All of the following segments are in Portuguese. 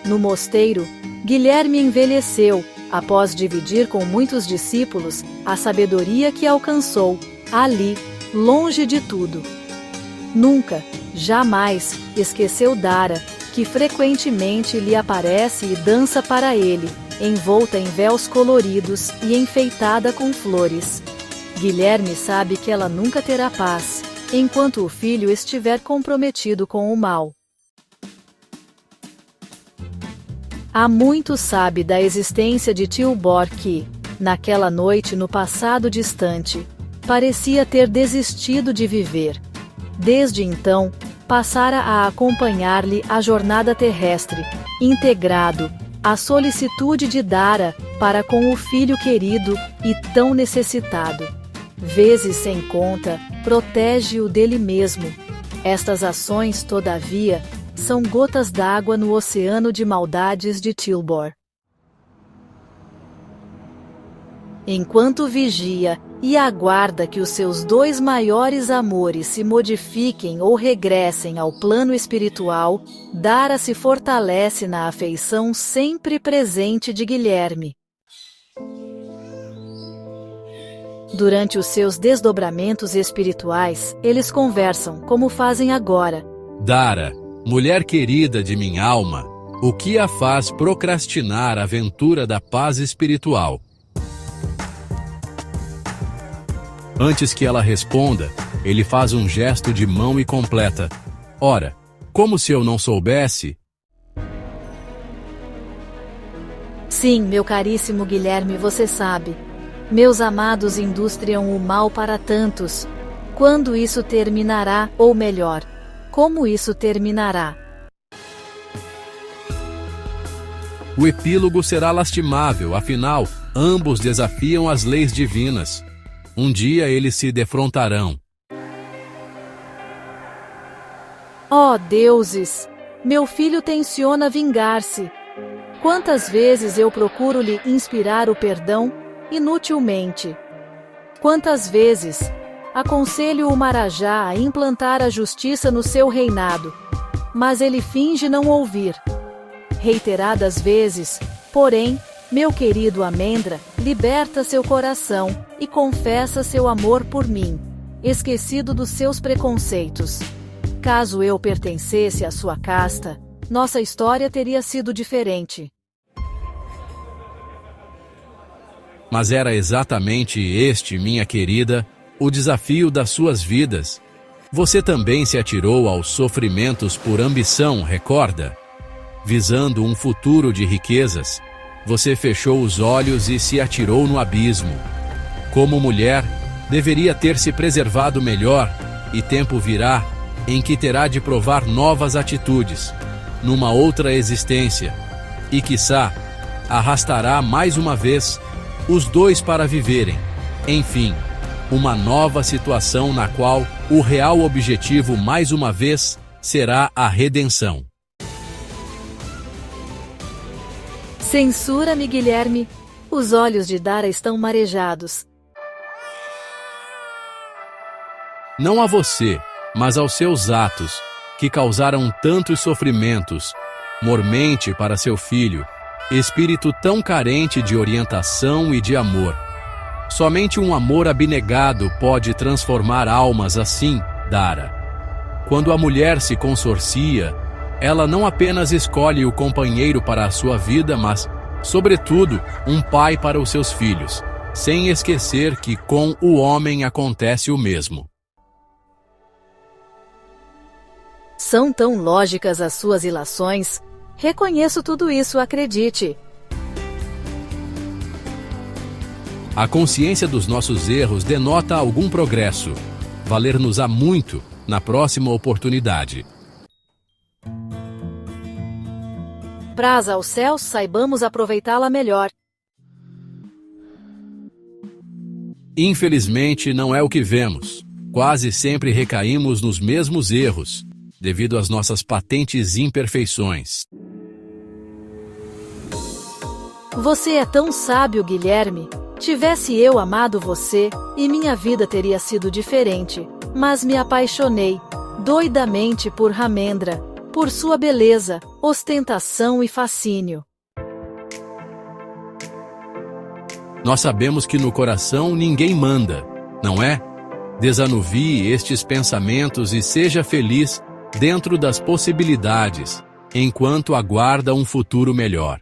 No mosteiro, Guilherme envelheceu, após dividir com muitos discípulos a sabedoria que alcançou, ali, longe de tudo. Nunca, jamais, esqueceu Dara, que frequentemente lhe aparece e dança para ele, envolta em véus coloridos e enfeitada com flores. Guilherme sabe que ela nunca terá paz, enquanto o filho estiver comprometido com o mal. Há muito sabe da existência de Tilbor que, naquela noite no passado distante, parecia ter desistido de viver. Desde então, passara a acompanhar-lhe a jornada terrestre, integrado à solicitude de Dara para com o filho querido e tão necessitado. Vezes sem conta, protege-o dele mesmo. Estas ações, todavia, são gotas d'água no oceano de maldades de Tilbor. Enquanto vigia e aguarda que os seus dois maiores amores se modifiquem ou regressem ao plano espiritual, Dara se fortalece na afeição sempre presente de Guilherme. Durante os seus desdobramentos espirituais, eles conversam como fazem agora. Dara, mulher querida de minha alma, o que a faz procrastinar a aventura da paz espiritual? Antes que ela responda, ele faz um gesto de mão e completa. Ora, como se eu não soubesse? Sim, meu caríssimo Guilherme, você sabe. Meus amados industriam o mal para tantos. Quando isso terminará, ou melhor, como isso terminará? O epílogo será lastimável, afinal, ambos desafiam as leis divinas. Um dia eles se defrontarão. Ó deuses! Meu filho tenciona vingar-se. Quantas vezes eu procuro lhe inspirar o perdão, inutilmente. Quantas vezes aconselho o Marajá a implantar a justiça no seu reinado, mas ele finge não ouvir. Reiteradas vezes, porém, meu querido Amendra liberta seu coração e confessa seu amor por mim, esquecido dos seus preconceitos. Caso eu pertencesse à sua casta, nossa história teria sido diferente. Mas era exatamente este, minha querida, o desafio das suas vidas. Você também se atirou aos sofrimentos por ambição, recorda? Visando um futuro de riquezas, você fechou os olhos e se atirou no abismo. Como mulher, deveria ter se preservado melhor, e tempo virá em que terá de provar novas atitudes, numa outra existência, e quiçá arrastará mais uma vez os dois para viverem, enfim, uma nova situação na qual o real objetivo mais uma vez será a redenção. Censura-me, Guilherme. Os olhos de Dara estão marejados. Não a você, mas aos seus atos, que causaram tantos sofrimentos, mormente para seu filho, espírito tão carente de orientação e de amor. Somente um amor abnegado pode transformar almas assim, Dara. Quando a mulher se consorcia, ela não apenas escolhe o companheiro para a sua vida, mas, sobretudo, um pai para os seus filhos, sem esquecer que com o homem acontece o mesmo. São tão lógicas as suas ilações. Reconheço tudo isso, acredite. A consciência dos nossos erros denota algum progresso. Valer-nos-á muito na próxima oportunidade. Praza aos céus, saibamos aproveitá-la melhor. Infelizmente, não é o que vemos. Quase sempre recaímos nos mesmos erros, devido às nossas patentes imperfeições. Você é tão sábio, Guilherme. Tivesse eu amado você, e minha vida teria sido diferente, mas me apaixonei doidamente por Ramendra, por sua beleza, ostentação e fascínio. Nós sabemos que no coração ninguém manda, não é? Desanuvie estes pensamentos e seja feliz dentro das possibilidades, enquanto aguarda um futuro melhor.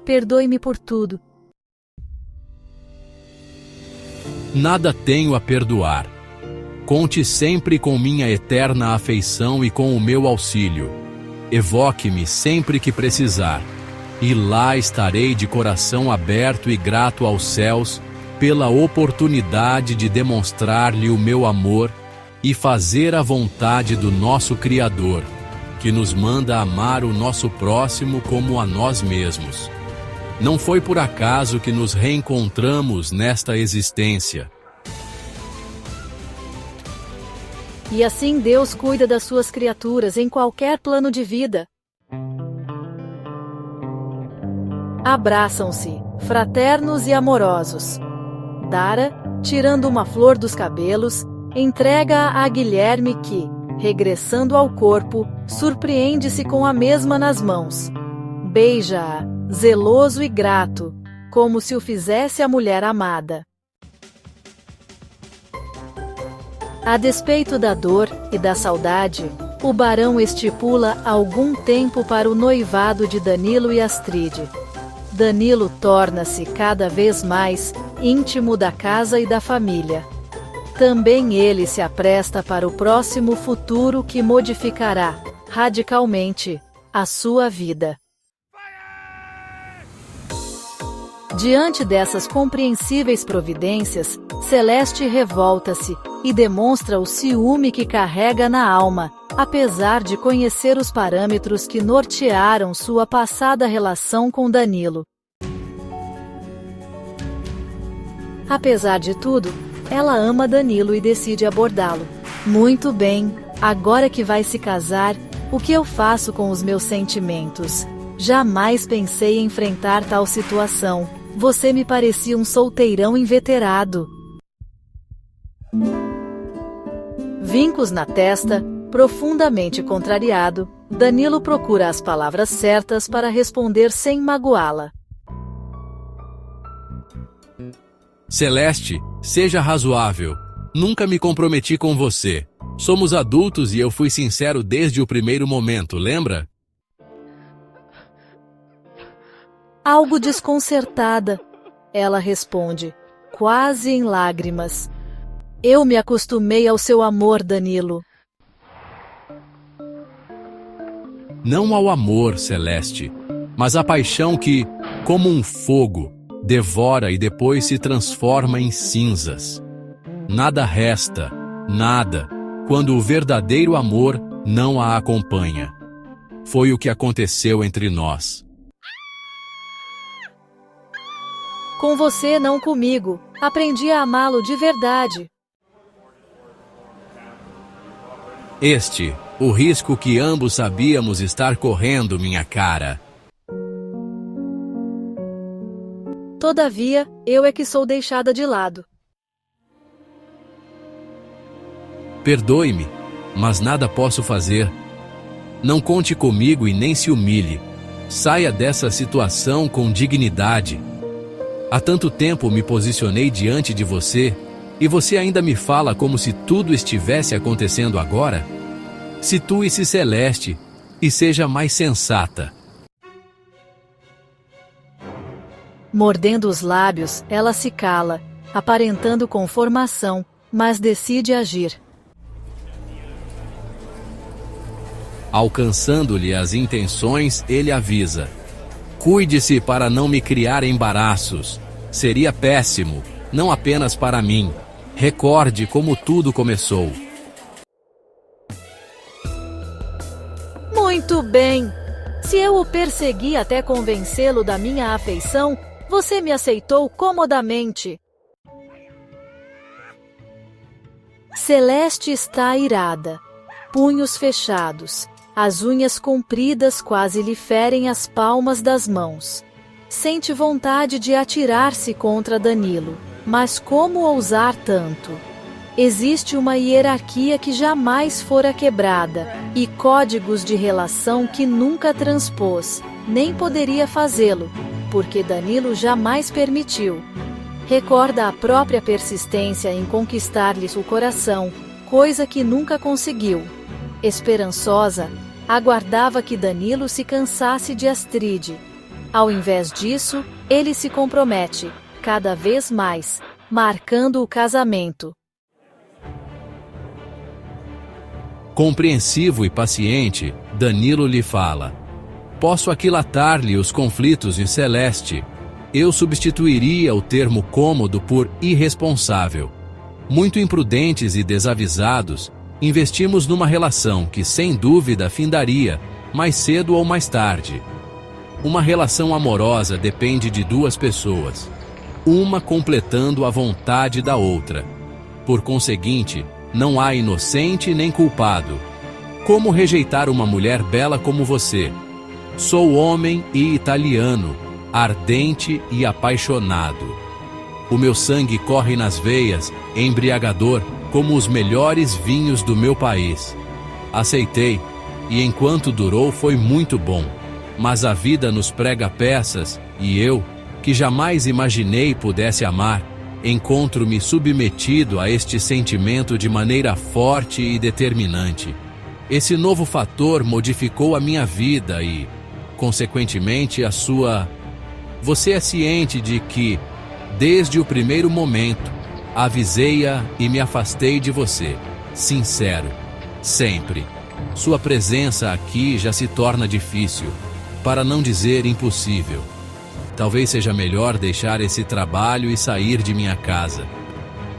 Perdoe-me por tudo. Nada tenho a perdoar. Conte sempre com minha eterna afeição e com o meu auxílio. Evoque-me sempre que precisar, e lá estarei de coração aberto e grato aos céus pela oportunidade de demonstrar-lhe o meu amor e fazer a vontade do nosso Criador, que nos manda amar o nosso próximo como a nós mesmos. Não foi por acaso que nos reencontramos nesta existência. E assim Deus cuida das suas criaturas em qualquer plano de vida. Abraçam-se, fraternos e amorosos. Dara, tirando uma flor dos cabelos, entrega-a a Guilherme que, regressando ao corpo, surpreende-se com a mesma nas mãos. Beija-a, zeloso e grato, como se o fizesse a mulher amada. A despeito da dor e da saudade, o barão estipula algum tempo para o noivado de Danilo e Astride. Danilo torna-se cada vez mais íntimo da casa e da família. Também ele se apresta para o próximo futuro que modificará, radicalmente, a sua vida. Diante dessas compreensíveis providências, Celeste revolta-se e demonstra o ciúme que carrega na alma, apesar de conhecer os parâmetros que nortearam sua passada relação com Danilo. Apesar de tudo, ela ama Danilo e decide abordá-lo. Muito bem, agora que vai se casar, o que eu faço com os meus sentimentos? Jamais pensei em enfrentar tal situação. Você me parecia um solteirão inveterado. Vincos na testa, profundamente contrariado, Danilo procura as palavras certas para responder sem magoá-la. Celeste, seja razoável. Nunca me comprometi com você. Somos adultos e eu fui sincero desde o primeiro momento, lembra? Algo desconcertada, ela responde, quase em lágrimas. Eu me acostumei ao seu amor, Danilo. Não ao amor, Celeste, mas à paixão que, como um fogo, devora e depois se transforma em cinzas. Nada resta, nada, quando o verdadeiro amor não a acompanha. Foi o que aconteceu entre nós. Com você, não comigo. Aprendi a amá-lo de verdade. O risco que ambos sabíamos estar correndo, minha cara. Todavia, eu é que sou deixada de lado. Perdoe-me, mas nada posso fazer. Não conte comigo e nem se humilhe. Saia dessa situação com dignidade. Há tanto tempo me posicionei diante de você, e você ainda me fala como se tudo estivesse acontecendo agora? Situe-se, Celeste, e seja mais sensata. Mordendo os lábios, ela se cala, aparentando conformação, mas decide agir. Alcançando-lhe as intenções, ele avisa: cuide-se para não me criar embaraços. Seria péssimo, não apenas para mim. Recorde como tudo começou. Muito bem. Se eu o persegui até convencê-lo da minha afeição, você me aceitou comodamente. Celeste está irada. Punhos fechados. As unhas compridas quase lhe ferem as palmas das mãos. Sente vontade de atirar-se contra Danilo, mas como ousar tanto? Existe uma hierarquia que jamais fora quebrada, e códigos de relação que nunca transpôs, nem poderia fazê-lo, porque Danilo jamais permitiu. Recorda a própria persistência em conquistar-lhe o coração, coisa que nunca conseguiu. Esperançosa, aguardava que Danilo se cansasse de Astrid. Ao invés disso, ele se compromete, cada vez mais, marcando o casamento. Compreensivo e paciente, Danilo lhe fala: posso aquilatar-lhe os conflitos em Celeste. Eu substituiria o termo cômodo por irresponsável. Muito imprudentes e desavisados, investimos numa relação que sem dúvida findaria, mais cedo ou mais tarde. Uma relação amorosa depende de duas pessoas, uma completando a vontade da outra. Por conseguinte, não há inocente nem culpado. Como rejeitar uma mulher bela como você? Sou homem e italiano, ardente e apaixonado. O meu sangue corre nas veias, embriagador, como os melhores vinhos do meu país. Aceitei, e enquanto durou foi muito bom. Mas a vida nos prega peças, e eu, que jamais imaginei pudesse amar, encontro-me submetido a este sentimento de maneira forte e determinante. Esse novo fator modificou a minha vida e, consequentemente, a sua. Você é ciente de que, desde o primeiro momento, avisei-a e me afastei de você. Sincero, sempre. Sua presença aqui já se torna difícil, para não dizer impossível. Talvez seja melhor deixar esse trabalho e sair de minha casa.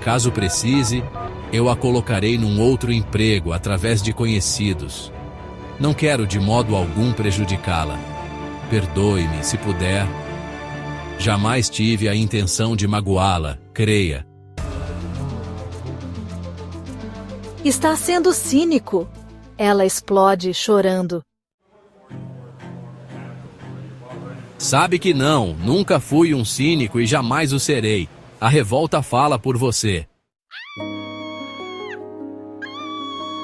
Caso precise, eu a colocarei num outro emprego através de conhecidos. Não quero de modo algum prejudicá-la. Perdoe-me, se puder. Jamais tive a intenção de magoá-la, creia. Está sendo cínico. Ela explode, chorando. Sabe que não, nunca fui um cínico e jamais o serei. A revolta fala por você.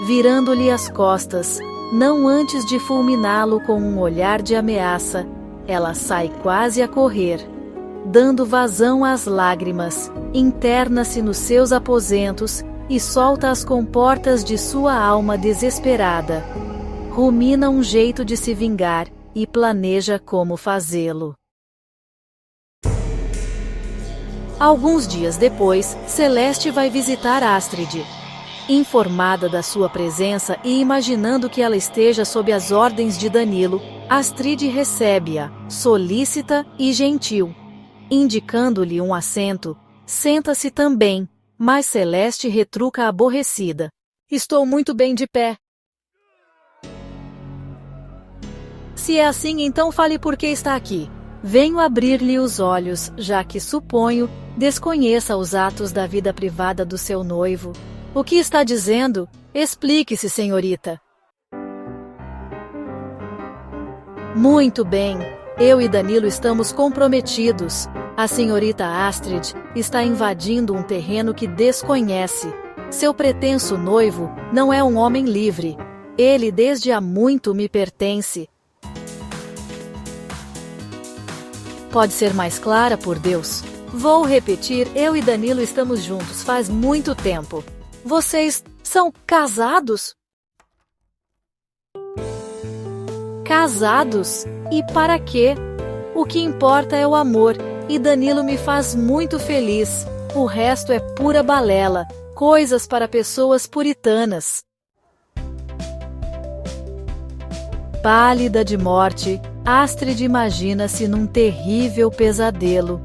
Virando-lhe as costas, não antes de fulminá-lo com um olhar de ameaça, ela sai quase a correr. Dando vazão às lágrimas, interna-se nos seus aposentos e solta as comportas de sua alma desesperada. Rumina um jeito de se vingar e planeja como fazê-lo. Alguns dias depois, Celeste vai visitar Astrid. Informada da sua presença e imaginando que ela esteja sob as ordens de Danilo, Astrid recebe-a, solícita e gentil. Indicando-lhe um assento, senta-se também, mas Celeste retruca aborrecida. Estou muito bem de pé. Se é assim, então fale por que está aqui. Venho abrir-lhe os olhos, já que, suponho, desconheça os atos da vida privada do seu noivo. O que está dizendo? Explique-se, senhorita. Muito bem. Eu e Danilo estamos comprometidos. A senhorita Astrid está invadindo um terreno que desconhece. Seu pretenso noivo não é um homem livre. Ele desde há muito me pertence. Pode ser mais clara, por Deus? Vou repetir, eu e Danilo estamos juntos faz muito tempo. Vocês são casados? Casados? E para quê? O que importa é o amor, e Danilo me faz muito feliz. O resto é pura balela, coisas para pessoas puritanas. Pálida de morte, Astrid imagina-se num terrível pesadelo.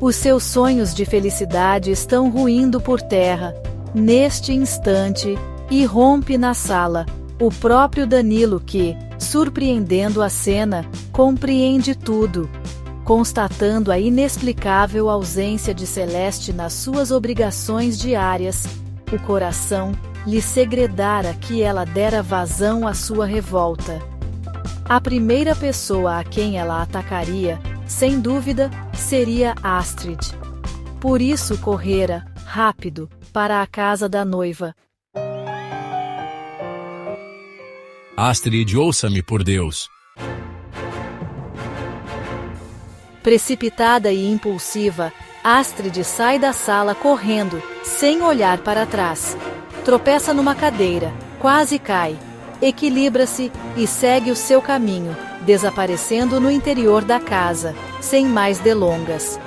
Os seus sonhos de felicidade estão ruindo por terra. Neste instante, irrompe na sala o próprio Danilo que, surpreendendo a cena, compreende tudo. Constatando a inexplicável ausência de Celeste nas suas obrigações diárias, o coração lhe segredara que ela dera vazão à sua revolta. A primeira pessoa a quem ela atacaria, sem dúvida, seria Astrid. Por isso correra, rápido, para a casa da noiva. Astrid, ouça-me por Deus. Precipitada e impulsiva, Astrid sai da sala correndo, sem olhar para trás. Tropeça numa cadeira, quase cai. Equilibra-se e segue o seu caminho, desaparecendo no interior da casa, sem mais delongas.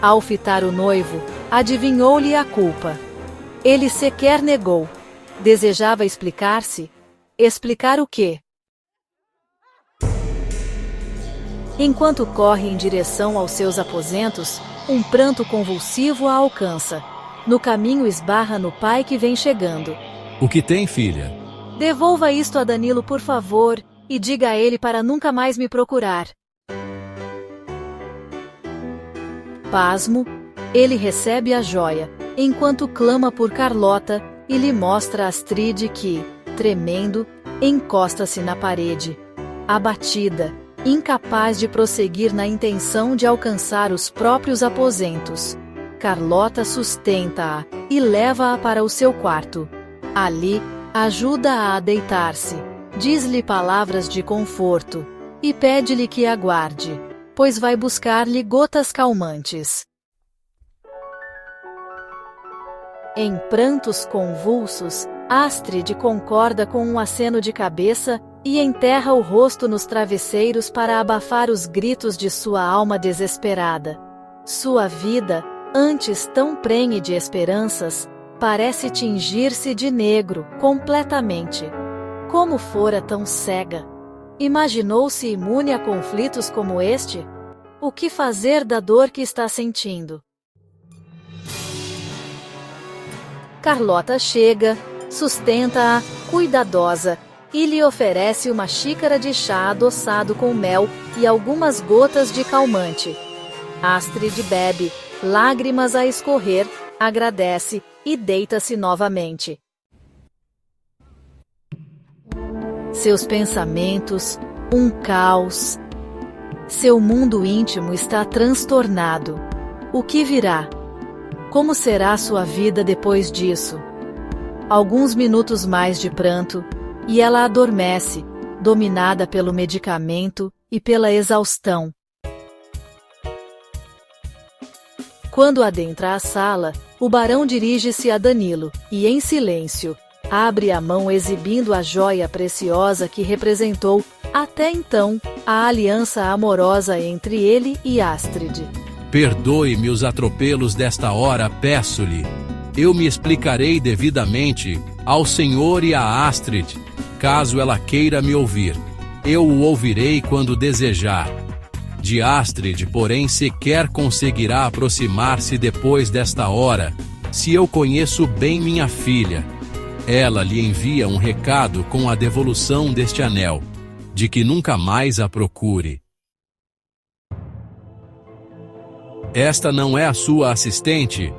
Ao fitar o noivo, adivinhou-lhe a culpa. Ele sequer negou. Desejava explicar-se? Explicar o quê? Enquanto corre em direção aos seus aposentos, um pranto convulsivo a alcança. No caminho esbarra no pai que vem chegando. O que tem, filha? Devolva isto a Danilo, por favor, e diga a ele para nunca mais me procurar. Pasmo, ele recebe a joia, enquanto clama por Carlota e lhe mostra Astrid que, tremendo, encosta-se na parede. Abatida, incapaz de prosseguir na intenção de alcançar os próprios aposentos. Carlota sustenta-a e leva-a para o seu quarto. Ali, ajuda-a a deitar-se, diz-lhe palavras de conforto e pede-lhe que aguarde, pois vai buscar-lhe gotas calmantes. Em prantos convulsos, Astrid concorda com um aceno de cabeça e enterra o rosto nos travesseiros para abafar os gritos de sua alma desesperada. Sua vida, antes tão prenhe de esperanças, parece tingir-se de negro, completamente. Como fora tão cega? Imaginou-se imune a conflitos como este? O que fazer da dor que está sentindo? Carlota chega, sustenta-a, cuidadosa, e lhe oferece uma xícara de chá adoçado com mel e algumas gotas de calmante. Astrid bebe, lágrimas a escorrer, agradece e deita-se novamente. Seus pensamentos, um caos. Seu mundo íntimo está transtornado. O que virá? Como será sua vida depois disso? Alguns minutos mais de pranto, e ela adormece, dominada pelo medicamento e pela exaustão. Quando adentra a sala, o barão dirige-se a Danilo, e em silêncio, abre a mão exibindo a joia preciosa que representou, até então, a aliança amorosa entre ele e Astrid. Perdoe-me os atropelos desta hora, peço-lhe. Eu me explicarei devidamente ao Senhor e a Astrid, caso ela queira me ouvir. Eu o ouvirei quando desejar. De Astrid, porém, sequer conseguirá aproximar-se depois desta hora, se eu conheço bem minha filha. Ela lhe envia um recado com a devolução deste anel, de que nunca mais a procure. Esta não é a sua assistente?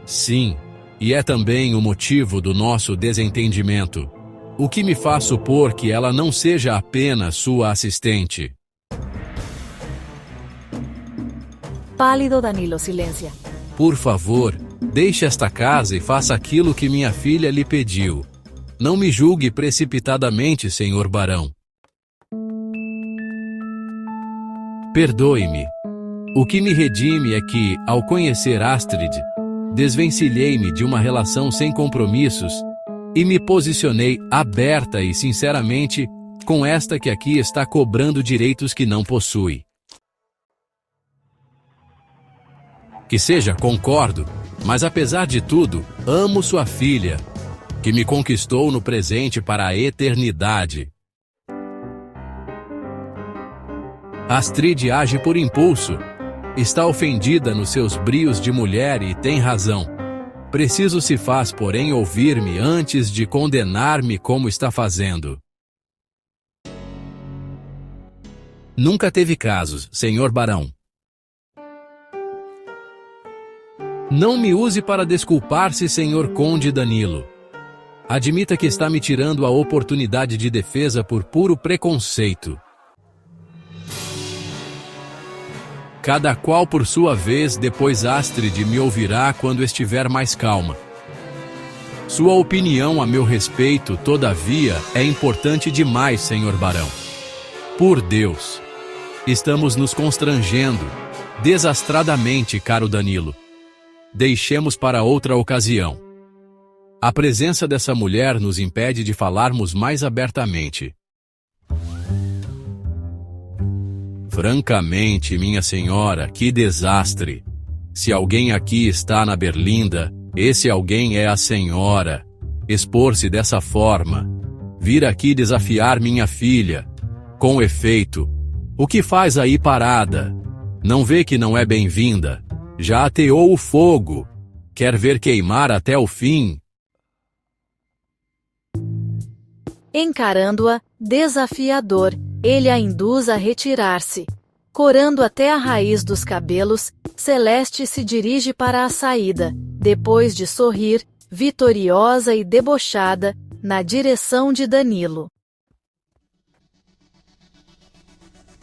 Sim, e é também o motivo do nosso desentendimento. O que me faz supor que ela não seja apenas sua assistente? Pálido, Danilo silencia. Por favor, deixe esta casa e faça aquilo que minha filha lhe pediu. Não me julgue precipitadamente, senhor barão. Perdoe-me. O que me redime é que, ao conhecer Astrid, desvencilhei-me de uma relação sem compromissos e me posicionei aberta e sinceramente com esta que aqui está cobrando direitos que não possui. Que seja, concordo, mas apesar de tudo, amo sua filha, que me conquistou no presente para a eternidade. Astrid age por impulso. Está ofendida nos seus brios de mulher e tem razão. Preciso se faz, porém, ouvir-me antes de condenar-me como está fazendo. Nunca teve casos, senhor barão. Não me use para desculpar-se, senhor conde Danilo. Admita que está me tirando a oportunidade de defesa por puro preconceito. Cada qual por sua vez, depois Astrid me ouvirá quando estiver mais calma. Sua opinião a meu respeito, todavia, é importante demais, senhor barão. Por Deus, estamos nos constrangendo desastradamente, caro Danilo. Deixemos para outra ocasião. A presença dessa mulher nos impede de falarmos mais abertamente. Francamente, minha senhora, que desastre! Se alguém aqui está na berlinda, esse alguém é a senhora. Expor-se dessa forma, vir aqui desafiar minha filha. Com efeito, o que faz aí parada? Não vê que não é bem-vinda? Já ateou o fogo. Quer ver queimar até o fim? Encarando-a, desafiador, ele a induz a retirar-se. Corando até a raiz dos cabelos, Celeste se dirige para a saída, depois de sorrir, vitoriosa e debochada, na direção de Danilo.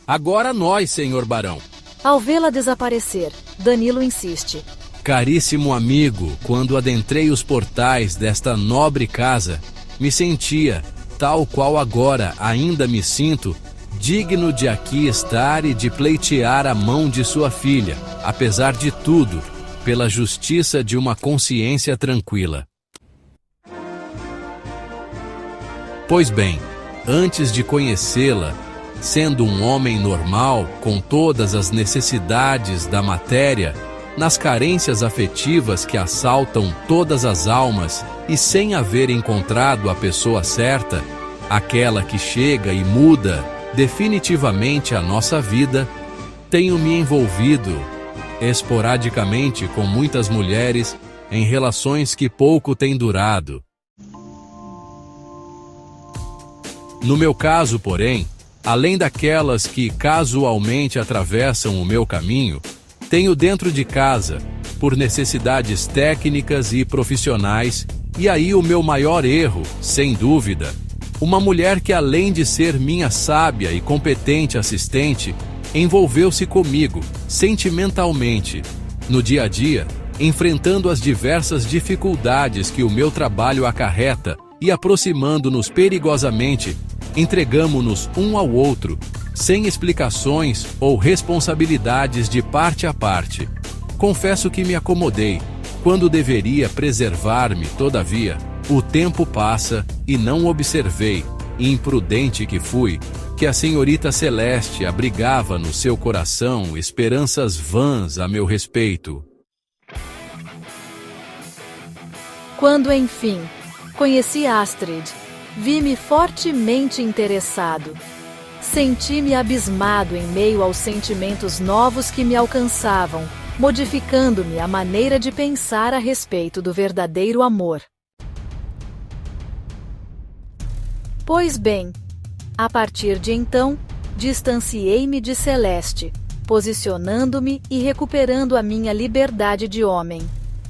Agora nós, senhor barão. Ao vê-la desaparecer, Danilo insiste. Caríssimo amigo, quando adentrei os portais desta nobre casa, me sentia, tal qual agora ainda me sinto, digno de aqui estar e de pleitear a mão de sua filha, apesar de tudo, pela justiça de uma consciência tranquila. Pois bem, antes de conhecê-la, sendo um homem normal, com todas as necessidades da matéria, nas carências afetivas que assaltam todas as almas e sem haver encontrado a pessoa certa, aquela que chega e muda definitivamente a nossa vida, tenho me envolvido esporadicamente com muitas mulheres em relações que pouco têm durado. No meu caso, porém, além daquelas que casualmente atravessam o meu caminho, tenho dentro de casa, por necessidades técnicas e profissionais, e aí o meu maior erro, sem dúvida, uma mulher que, além de ser minha sábia e competente assistente, envolveu-se comigo, sentimentalmente, no dia a dia, enfrentando as diversas dificuldades que o meu trabalho acarreta e aproximando-nos perigosamente, entregamo-nos um ao outro, sem explicações ou responsabilidades de parte a parte. Confesso que me acomodei, quando deveria preservar-me, todavia. O tempo passa e não observei, imprudente que fui, que a senhorita Celeste abrigava no seu coração esperanças vãs a meu respeito. Quando, enfim, conheci Astrid, vi-me fortemente interessado. Senti-me abismado em meio aos sentimentos novos que me alcançavam, modificando-me a maneira de pensar a respeito do verdadeiro amor. Pois bem, a partir de então, distanciei-me de Celeste, posicionando-me e recuperando a minha liberdade de homem.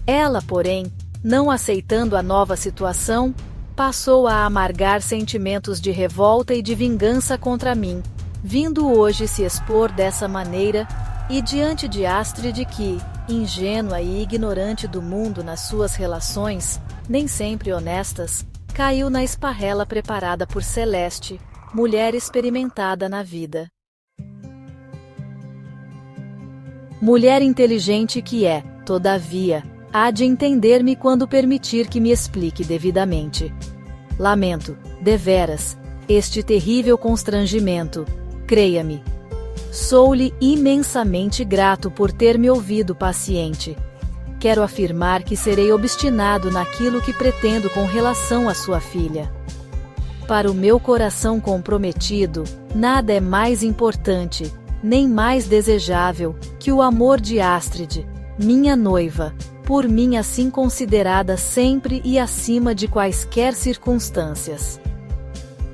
Ela, porém, não aceitando a nova situação, passou a amargar sentimentos de revolta e de vingança contra mim, vindo hoje se expor dessa maneira, e diante de Astrid que, ingênua e ignorante do mundo nas suas relações, nem sempre honestas, caiu na esparrela preparada por Celeste, mulher experimentada na vida. Mulher inteligente que é, todavia, há de entender-me quando permitir que me explique devidamente. Lamento, deveras, este terrível constrangimento, creia-me. Sou-lhe imensamente grato por ter me ouvido paciente. Quero afirmar que serei obstinado naquilo que pretendo com relação à sua filha. Para o meu coração comprometido, nada é mais importante, nem mais desejável, que o amor de Astrid, minha noiva, por mim assim considerada sempre e acima de quaisquer circunstâncias.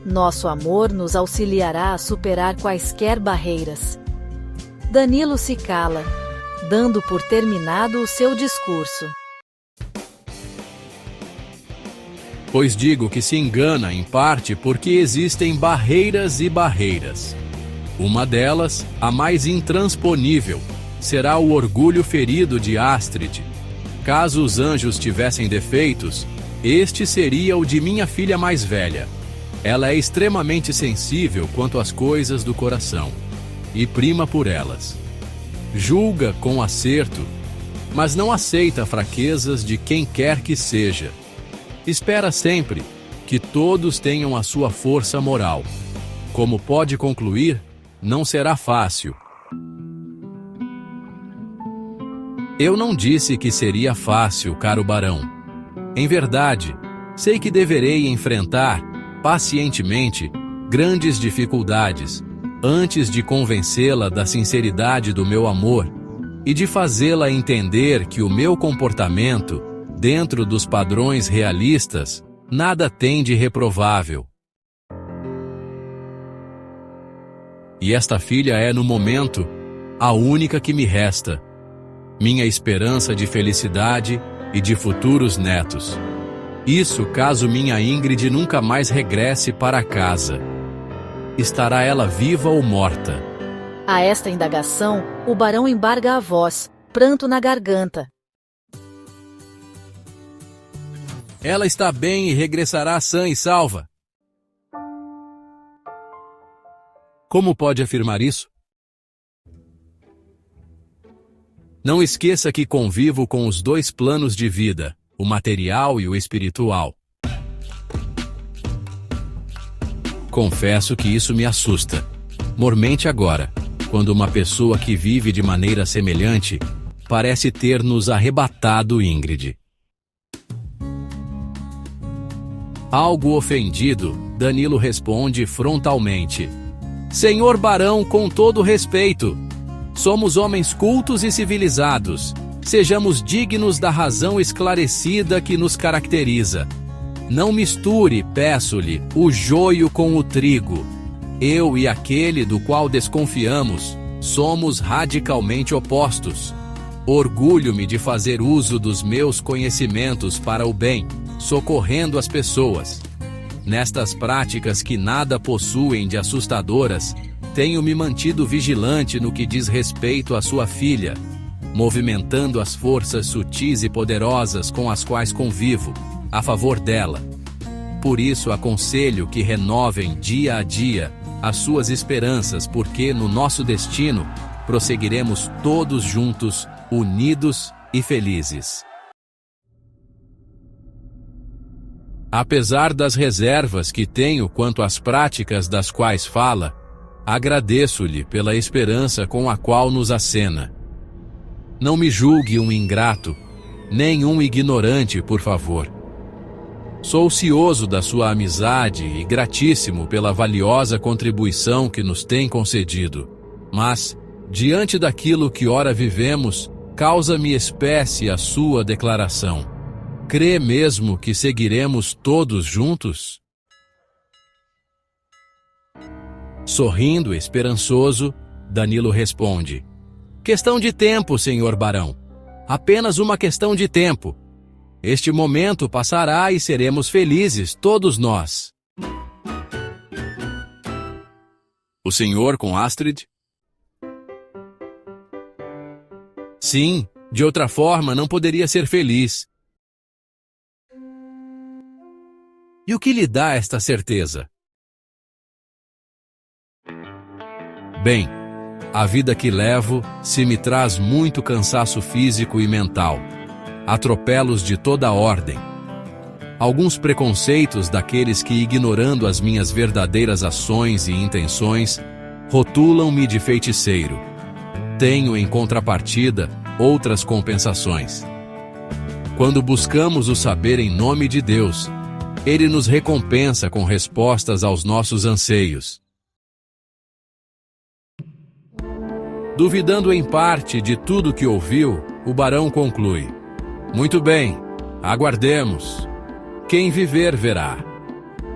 Nosso amor nos auxiliará a superar quaisquer barreiras. Danilo se cala, dando por terminado o seu discurso. Pois digo que se engana em parte porque existem barreiras e barreiras. Uma delas, a mais intransponível, será o orgulho ferido de Astrid. Caso os anjos tivessem defeitos, Este seria o de minha filha mais velha. Ela é extremamente sensível quanto às coisas do coração, e prima por elas. Julga com acerto, mas não aceita fraquezas de quem quer que seja. Espera sempre que todos tenham a sua força moral. Como pode concluir, não será fácil. Eu não disse que seria fácil, caro barão. Em verdade, sei que deverei enfrentar, pacientemente, grandes dificuldades, antes de convencê-la da sinceridade do meu amor e de fazê-la entender que o meu comportamento, dentro dos padrões realistas, nada tem de reprovável. E esta filha é, no momento, a única que me resta, minha esperança de felicidade e de futuros netos. Isso caso minha Ingrid nunca mais regresse para casa. Estará ela viva ou morta? A esta indagação, o barão embarga a voz, pranto na garganta. Ela está bem e regressará sã e salva. Como pode afirmar isso? Não esqueça que convivo com os dois planos de vida, o material e o espiritual. Confesso que isso me assusta, mormente agora, quando uma pessoa que vive de maneira semelhante parece ter nos arrebatado Ingrid. Algo ofendido, Danilo responde frontalmente: Senhor barão, com todo respeito, somos homens cultos e civilizados. Sejamos dignos da razão esclarecida que nos caracteriza. Não misture, peço-lhe, o joio com o trigo. Eu e aquele do qual desconfiamos somos radicalmente opostos. Orgulho-me de fazer uso dos meus conhecimentos para o bem, socorrendo as pessoas. Nestas práticas que nada possuem de assustadoras, tenho me mantido vigilante no que diz respeito à sua filha, movimentando as forças sutis e poderosas com as quais convivo, a favor dela. Por isso aconselho que renovem dia a dia as suas esperanças, porque no nosso destino prosseguiremos todos juntos, unidos e felizes. Apesar das reservas que tenho quanto às práticas das quais fala, agradeço-lhe pela esperança com a qual nos acena. Não me julgue um ingrato, nem um ignorante, por favor. Sou cioso da sua amizade e gratíssimo pela valiosa contribuição que nos tem concedido. Mas, diante daquilo que ora vivemos, causa-me espécie a sua declaração. Crê mesmo que seguiremos todos juntos? Sorrindo esperançoso, Danilo responde: Questão de tempo, senhor barão. Apenas uma questão de tempo. Este momento passará e seremos felizes, todos nós. O senhor com Astrid? Sim, de outra forma não poderia ser feliz. E o que lhe dá esta certeza? Bem, a vida que levo se me traz muito cansaço físico e mental, atropelos de toda ordem, alguns preconceitos daqueles que, ignorando as minhas verdadeiras ações e intenções, rotulam-me de feiticeiro. Tenho, em contrapartida, outras compensações. Quando buscamos o saber em nome de Deus, Ele nos recompensa com respostas aos nossos anseios. Duvidando em parte de tudo que ouviu, o barão conclui: Muito bem, aguardemos. Quem viver, verá.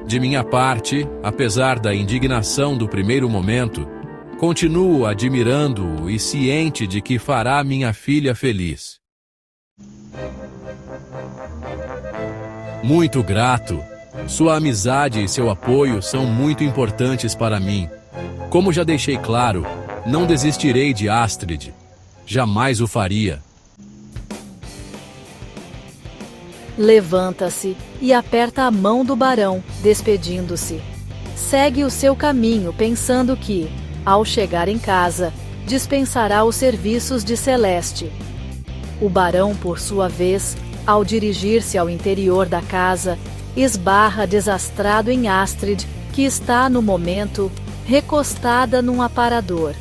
De minha parte, apesar da indignação do primeiro momento, continuo admirando-o e ciente de que fará minha filha feliz. Muito grato. Sua amizade e seu apoio são muito importantes para mim. Como já deixei claro, não desistirei de Astrid. Jamais o faria. Levanta-se e aperta a mão do barão, despedindo-se. Segue o seu caminho pensando que, ao chegar em casa, dispensará os serviços de Celeste. O barão, por sua vez, ao dirigir-se ao interior da casa, esbarra desastrado em Astrid, que está, no momento, recostada num aparador.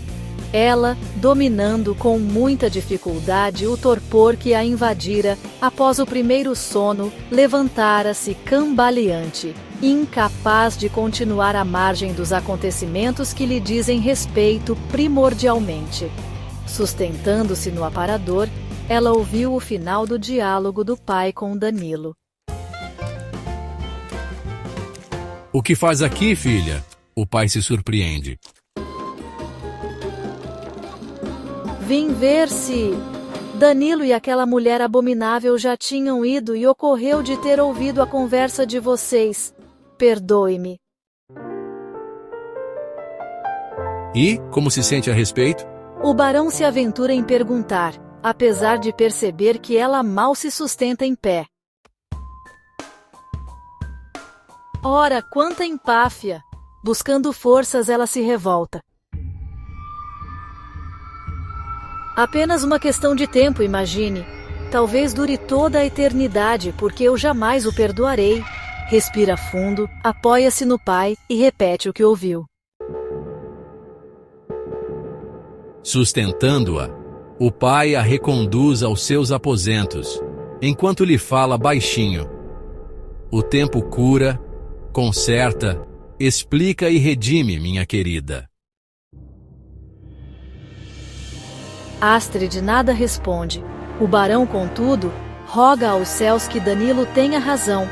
Ela, dominando com muita dificuldade o torpor que a invadira após o primeiro sono, levantara-se cambaleante, incapaz de continuar à margem dos acontecimentos que lhe dizem respeito primordialmente. Sustentando-se no aparador, ela ouviu o final do diálogo do pai com Danilo. O que faz aqui, filha? O pai se surpreende. Vim ver se Danilo e aquela mulher abominável já tinham ido e ocorreu de ter ouvido a conversa de vocês. Perdoe-me. E, como se sente a respeito? O barão se aventura em perguntar, apesar de perceber que ela mal se sustenta em pé. Ora, quanta empáfia! Buscando forças, ela se revolta. Apenas uma questão de tempo, imagine. Talvez dure toda a eternidade, porque eu jamais o perdoarei. Respira fundo, apoia-se no pai e repete o que ouviu. Sustentando-a, o pai a reconduz aos seus aposentos, enquanto lhe fala baixinho. O tempo cura, conserta, explica e redime, minha querida. Astrid nada responde. O barão, contudo, roga aos céus que Danilo tenha razão,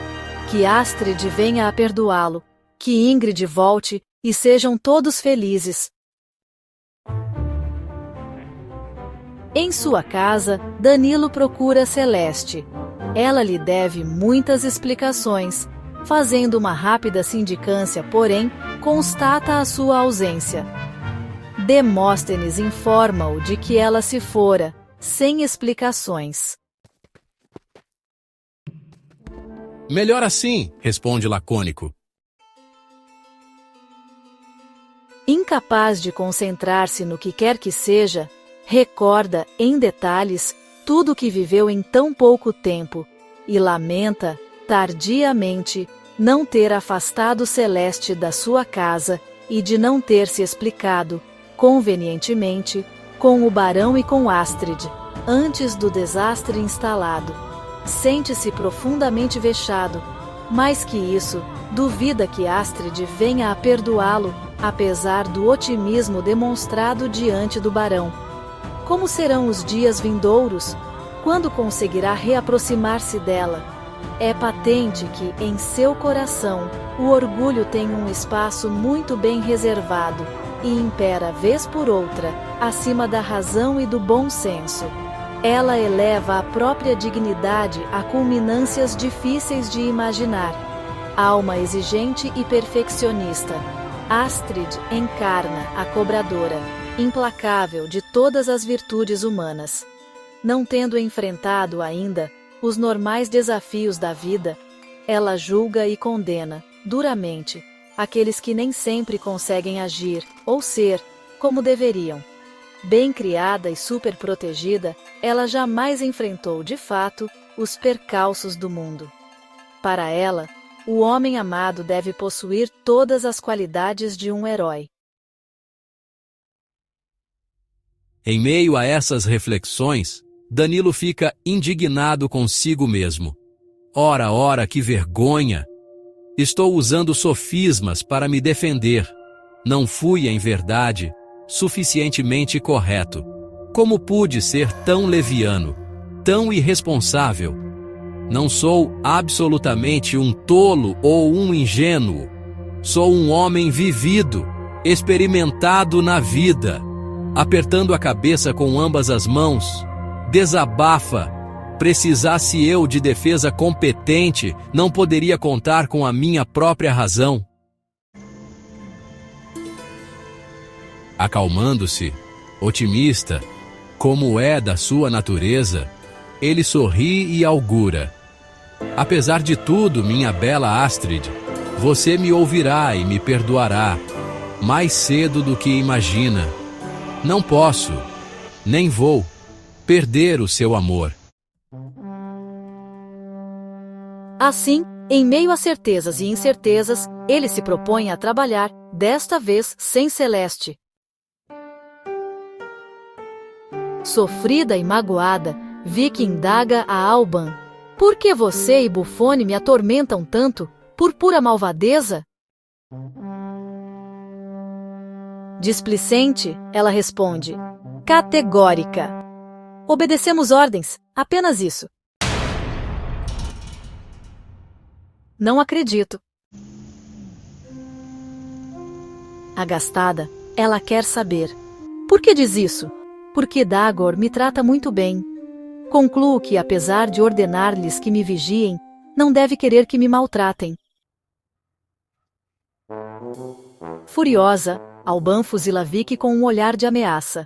que Astrid venha a perdoá-lo, que Ingrid volte e sejam todos felizes. Em sua casa, Danilo procura Celeste. Ela lhe deve muitas explicações. Fazendo uma rápida sindicância, porém, constata a sua ausência. Demóstenes informa-o de que ela se fora, sem explicações. Melhor assim, responde lacônico. Incapaz de concentrar-se no que quer que seja, recorda, em detalhes, tudo o que viveu em tão pouco tempo, e lamenta, tardiamente, não ter afastado Celeste da sua casa e de não ter se explicado, convenientemente, com o barão e com Astrid, antes do desastre instalado. Sente-se profundamente vexado, mais que isso, duvida que Astrid venha a perdoá-lo, apesar do otimismo demonstrado diante do barão. Como serão os dias vindouros? Quando conseguirá reaproximar-se dela? É patente que, em seu coração, o orgulho tem um espaço muito bem reservado e impera vez por outra, acima da razão e do bom senso. Ela eleva a própria dignidade a culminâncias difíceis de imaginar. Alma exigente e perfeccionista, Astrid encarna a cobradora, implacável de todas as virtudes humanas. Não tendo enfrentado ainda os normais desafios da vida, ela julga e condena, duramente, aqueles que nem sempre conseguem agir, ou ser, como deveriam. Bem criada e superprotegida, ela jamais enfrentou, de fato, os percalços do mundo. Para ela, o homem amado deve possuir todas as qualidades de um herói. Em meio a essas reflexões, Danilo fica indignado consigo mesmo. Ora, ora, que vergonha! Estou usando sofismas para me defender. Não fui, em verdade, suficientemente correto. Como pude ser tão leviano, tão irresponsável? Não sou absolutamente um tolo ou um ingênuo. Sou um homem vivido, experimentado na vida. Apertando a cabeça com ambas as mãos, desabafa. Precisasse eu de defesa competente, não poderia contar com a minha própria razão. Acalmando-se, otimista, como é da sua natureza, ele sorri e augura. Apesar de tudo, minha bela Astrid, você me ouvirá e me perdoará, mais cedo do que imagina. Não posso, nem vou, perder o seu amor. Assim, em meio a certezas e incertezas, ele se propõe a trabalhar, desta vez sem Celeste. Sofrida e magoada, Vicky indaga a Alban: por que você e Buffone me atormentam tanto, por pura malvadeza? Displicente, ela responde: categórica. Obedecemos ordens, apenas isso. Não acredito. Agastada, ela quer saber. Por que diz isso? Porque Dagor me trata muito bem. Concluo que, apesar de ordenar-lhes que me vigiem, não deve querer que me maltratem. Furiosa, Alban fuzila Vicky com um olhar de ameaça.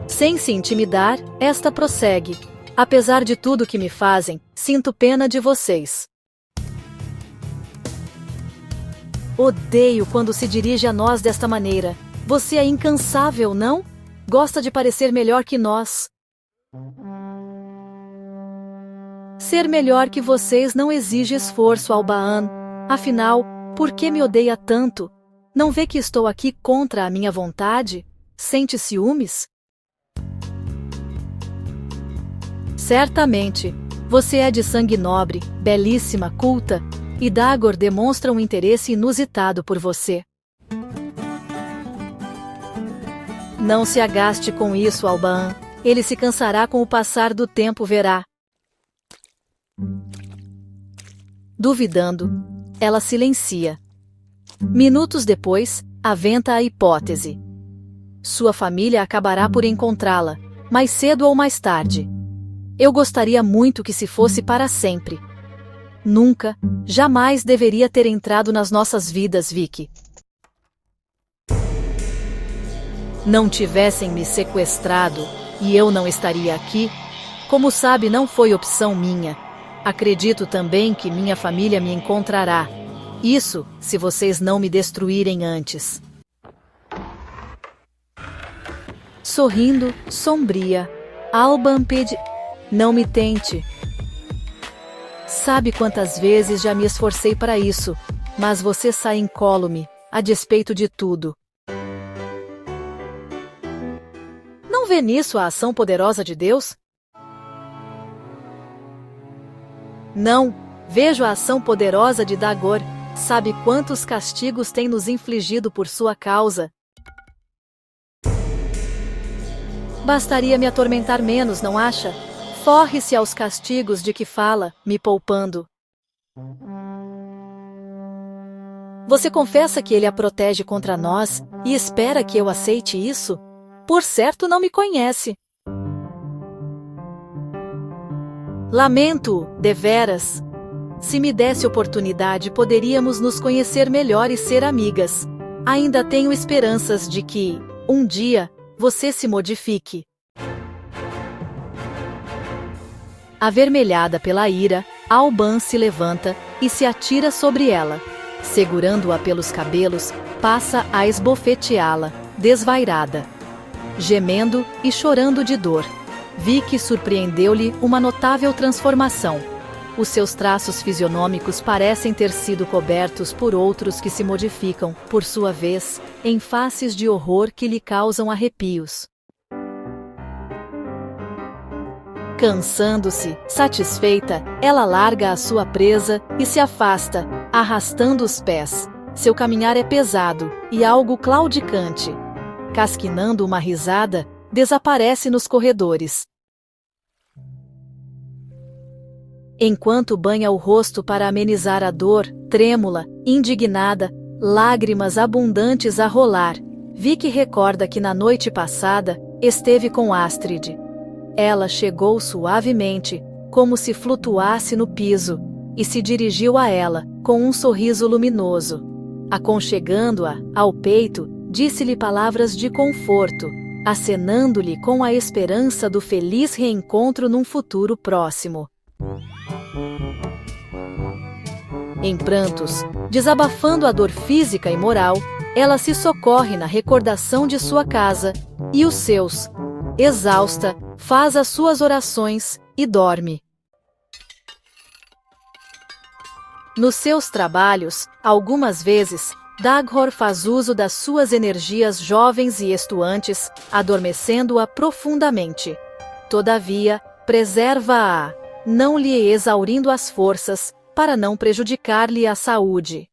Sem se intimidar, esta prossegue: apesar de tudo que me fazem, sinto pena de vocês. Odeio quando se dirige a nós desta maneira. Você é incansável, não? Gosta de parecer melhor que nós. Ser melhor que vocês não exige esforço, Albaan. Afinal, por que me odeia tanto? Não vê que estou aqui contra a minha vontade? Sente ciúmes? Certamente. Você é de sangue nobre, belíssima, culta, e Dagor demonstra um interesse inusitado por você. Não se agaste com isso, Albaan. Ele se cansará com o passar do tempo, verá. Duvidando, ela silencia. Minutos depois, aventa a hipótese. Sua família acabará por encontrá-la, mais cedo ou mais tarde. Eu gostaria muito que se fosse para sempre. Nunca, jamais deveria ter entrado nas nossas vidas, Vicky. Não tivessem me sequestrado e eu não estaria aqui, como sabe, não foi opção minha. Acredito também que minha família me encontrará. Isso, se vocês não me destruírem antes. Sorrindo, sombria, Alban pede: não me tente. Sabe quantas vezes já me esforcei para isso, mas você sai incólume, a despeito de tudo. Não vê nisso a ação poderosa de Deus? Não, vejo a ação poderosa de Dagor. Sabe quantos castigos tem nos infligido por sua causa? Bastaria me atormentar menos, não acha? Forre-se aos castigos de que fala, me poupando. Você confessa que ele a protege contra nós e espera que eu aceite isso? Por certo não me conhece. Lamento, deveras. Se me desse oportunidade, poderíamos nos conhecer melhor e ser amigas. Ainda tenho esperanças de que, um dia, você se modifique. Avermelhada pela ira, Alban se levanta e se atira sobre ela. Segurando-a pelos cabelos, passa a esbofeteá-la, desvairada. Gemendo e chorando de dor, Vicky surpreendeu-lhe uma notável transformação. Os seus traços fisionômicos parecem ter sido cobertos por outros que se modificam, por sua vez, em faces de horror que lhe causam arrepios. Cansando-se, satisfeita, ela larga a sua presa e se afasta, arrastando os pés. Seu caminhar é pesado e algo claudicante. Casquinando uma risada, desaparece nos corredores. Enquanto banha o rosto para amenizar a dor, trêmula, indignada, lágrimas abundantes a rolar, Vicky recorda que na noite passada esteve com Astrid. Ela chegou suavemente, como se flutuasse no piso, e se dirigiu a ela, com um sorriso luminoso. Aconchegando-a ao peito, disse-lhe palavras de conforto, acenando-lhe com a esperança do feliz reencontro num futuro próximo. Em prantos, desabafando a dor física e moral, ela se socorre na recordação de sua casa e os seus. Exausta, faz as suas orações e dorme. Nos seus trabalhos, algumas vezes, Daghor faz uso das suas energias jovens e estuantes, adormecendo-a profundamente. Todavia, preserva-a, não lhe exaurindo as forças, para não prejudicar-lhe a saúde.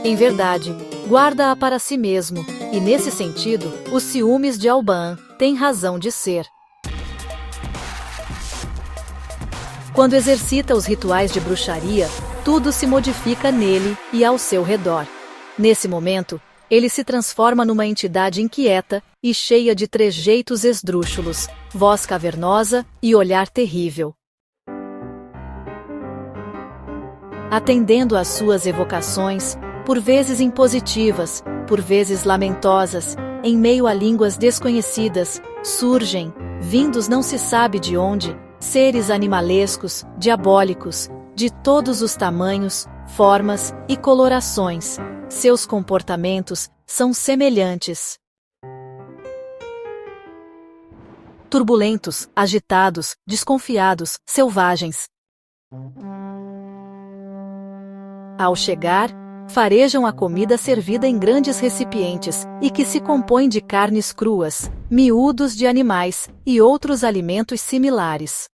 Em verdade, guarda-a para si mesmo, e nesse sentido, os ciúmes de Alban têm razão de ser. Quando exercita os rituais de bruxaria, tudo se modifica nele e ao seu redor. Nesse momento, ele se transforma numa entidade inquieta e cheia de trejeitos esdrúxulos, voz cavernosa e olhar terrível. Atendendo às suas evocações, por vezes impositivas, por vezes lamentosas, em meio a línguas desconhecidas, surgem, vindos não se sabe de onde, seres animalescos, diabólicos, de todos os tamanhos, formas e colorações. Seus comportamentos são semelhantes. Turbulentos, agitados, desconfiados, selvagens. Ao chegar, farejam a comida servida em grandes recipientes e que se compõe de carnes cruas, miúdos de animais e outros alimentos similares.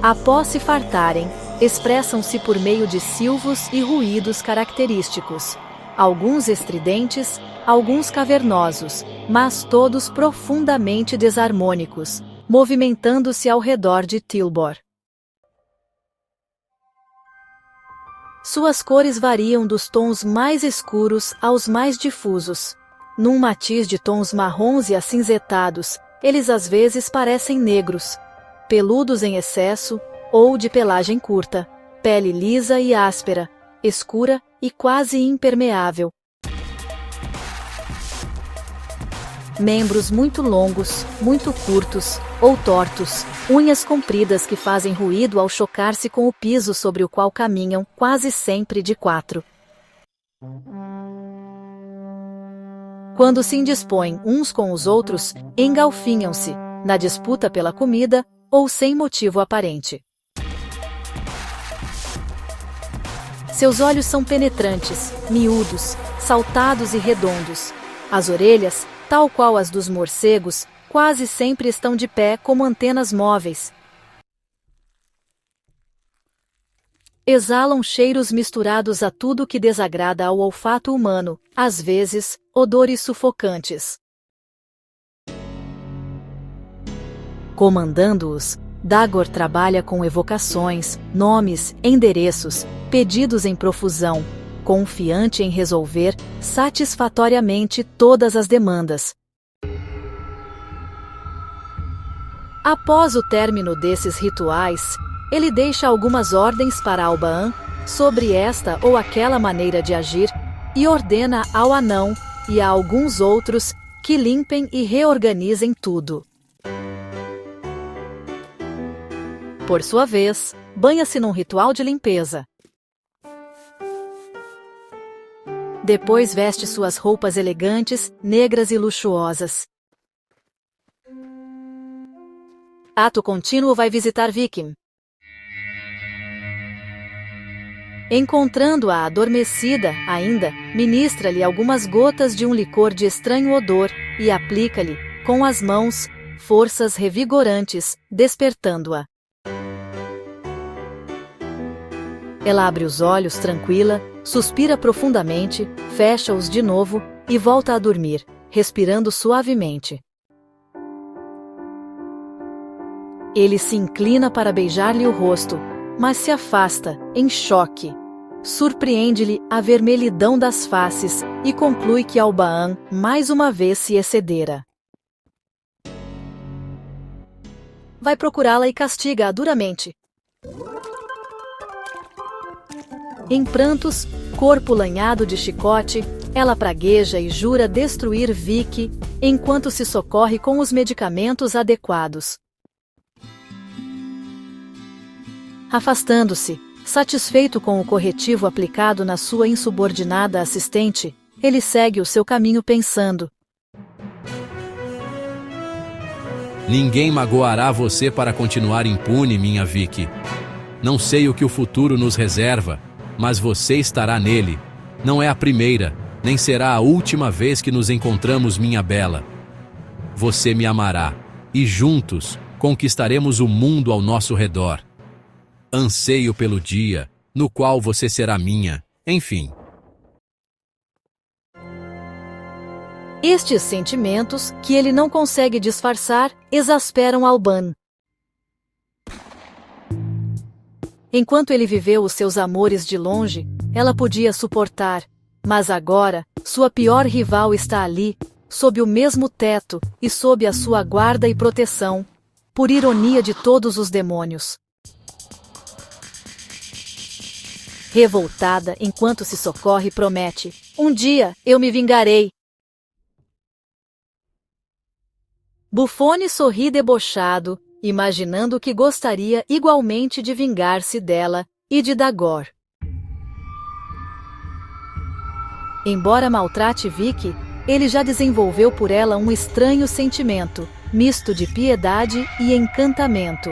Após se fartarem, expressam-se por meio de silvos e ruídos característicos, alguns estridentes, alguns cavernosos, mas todos profundamente desarmônicos, movimentando-se ao redor de Tilbor. Suas cores variam dos tons mais escuros aos mais difusos. Num matiz de tons marrons e acinzentados, eles às vezes parecem negros, peludos em excesso, ou de pelagem curta, pele lisa e áspera, escura e quase impermeável. Membros muito longos, muito curtos, ou tortos, unhas compridas que fazem ruído ao chocar-se com o piso sobre o qual caminham, quase sempre de quatro. Quando se indispõem uns com os outros, engalfinham-se, na disputa pela comida, ou sem motivo aparente. Seus olhos são penetrantes, miúdos, saltados e redondos. As orelhas, tal qual as dos morcegos, quase sempre estão de pé como antenas móveis. Exalam cheiros misturados a tudo que desagrada ao olfato humano, às vezes, odores sufocantes. Comandando-os, Daghor trabalha com evocações, nomes, endereços, pedidos em profusão, confiante em resolver satisfatoriamente todas as demandas. Após o término desses rituais, ele deixa algumas ordens para Alban sobre esta ou aquela maneira de agir e ordena ao anão e a alguns outros que limpem e reorganizem tudo. Por sua vez, banha-se num ritual de limpeza. Depois veste suas roupas elegantes, negras e luxuosas. Ato contínuo vai visitar Vikim. Encontrando-a adormecida ainda, ministra-lhe algumas gotas de um licor de estranho odor e aplica-lhe, com as mãos, forças revigorantes, despertando-a. Ela abre os olhos tranquila, suspira profundamente, fecha-os de novo e volta a dormir, respirando suavemente. Ele se inclina para beijar-lhe o rosto, mas se afasta, em choque. Surpreende-lhe a vermelhidão das faces e conclui que Alban mais uma vez se excedera. Vai procurá-la e castiga-a duramente. Em prantos, Corpo lanhado de chicote, ela pragueja e jura destruir Vicky, enquanto se socorre com os medicamentos adequados. Afastando-se, satisfeito com o corretivo aplicado na sua insubordinada assistente, ele segue o seu caminho pensando: ninguém magoará você para continuar impune, minha Vicky. Não sei o que o futuro nos reserva, mas você estará nele. Não é a primeira, nem será a última vez que nos encontramos, minha bela. Você me amará, e juntos conquistaremos o mundo ao nosso redor. Anseio pelo dia no qual você será minha, enfim. Estes sentimentos, que ele não consegue disfarçar, exasperam Alban. Enquanto ele viveu os seus amores de longe, ela podia suportar, mas agora, sua pior rival está ali, sob o mesmo teto e sob a sua guarda e proteção, por ironia de todos os demônios. Revoltada enquanto se socorre, promete: um dia eu me vingarei. Buffone sorri debochado, imaginando que gostaria igualmente de vingar-se dela e de Dagor. Embora maltrate Vicky, ele já desenvolveu por ela um estranho sentimento, misto de piedade e encantamento.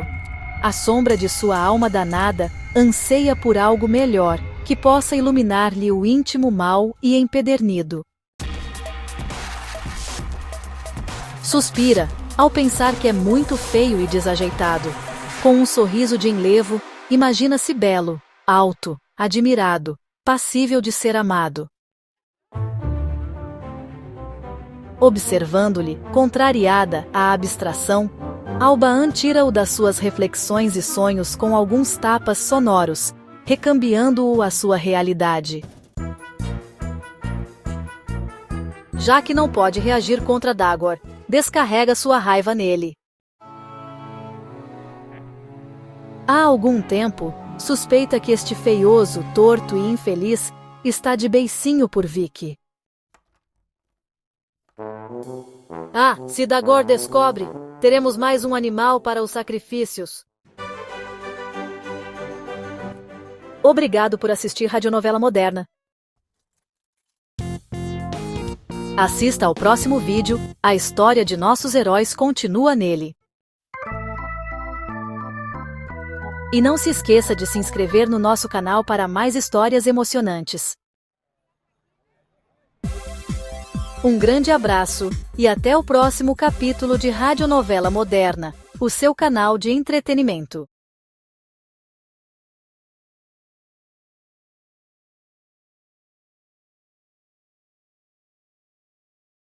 A sombra de sua alma danada anseia por algo melhor, que possa iluminar-lhe o íntimo mau e empedernido. Suspira, ao pensar que é muito feio e desajeitado. Com um sorriso de enlevo, imagina-se belo, alto, admirado, passível de ser amado. Observando-lhe, contrariada à abstração, Alban tira-o das suas reflexões e sonhos com alguns tapas sonoros, recambiando-o à sua realidade. Já que não pode reagir contra Dagor, descarrega sua raiva nele. Há algum tempo, suspeita que este feioso, torto e infeliz está de beicinho por Vicky. Ah, se Dagor descobre, teremos mais um animal para os sacrifícios. Obrigado por assistir Radionovela Moderna. Assista ao próximo vídeo, a história de nossos heróis continua nele. E não se esqueça de se inscrever no nosso canal para mais histórias emocionantes. Um grande abraço e até o próximo capítulo de Radionovela Moderna, o seu canal de entretenimento.